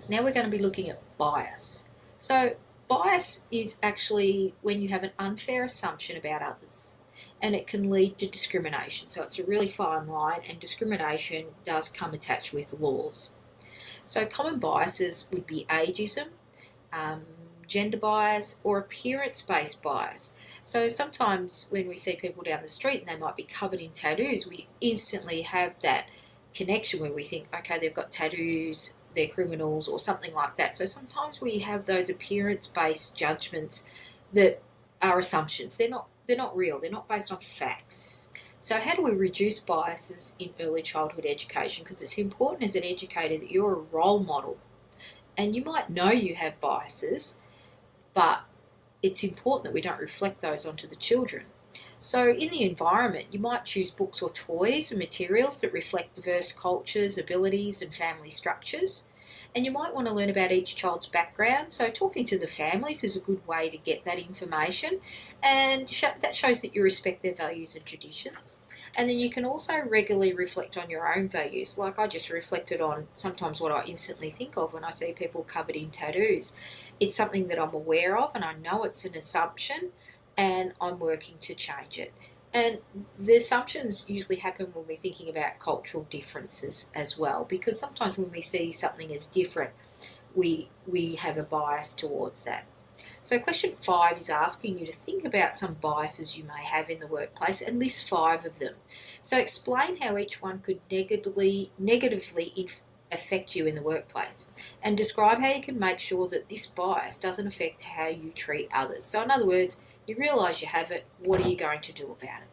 Now we're going to be looking at bias. So, bias is actually when you have an unfair assumption about others, and it can lead to discrimination. So, it's a really fine line, and discrimination does come attached with laws. So, common biases would be ageism, um, gender bias, or appearance based bias. So, sometimes when we see people down the street and they might be covered in tattoos, we instantly have that connection where we think, okay, they've got tattoos, they're criminals, or something like that. So, sometimes we have those appearance based judgments that are assumptions. They're not real, they're not based on facts. So, how do we reduce biases in early childhood education? Because it's important as an educator that you're a role model. And you might know you have biases, but it's important that we don't reflect those onto the children. So, in the environment, you might choose books or toys and materials that reflect diverse cultures, abilities, and family structures. And you might want to learn about each child's background. So, talking to the families is a good way to get that information, and that shows that you respect their values and traditions. And then you can also regularly reflect on your own values. Like I just reflected on sometimes what I instantly think of when I see people covered in tattoos. It's something that I'm aware of, and I know it's an assumption, and I'm working to change it. And the assumptions usually happen when we're thinking about cultural differences as well, because sometimes when we see something as different, we have a bias towards that. So, question 5 is asking you to think about some biases you may have in the workplace and list 5 of them. So, explain how each one could negatively affect you in the workplace, and describe how you can make sure that this bias doesn't affect how you treat others. So, in other words, you realise you have it, what are you going to do about it?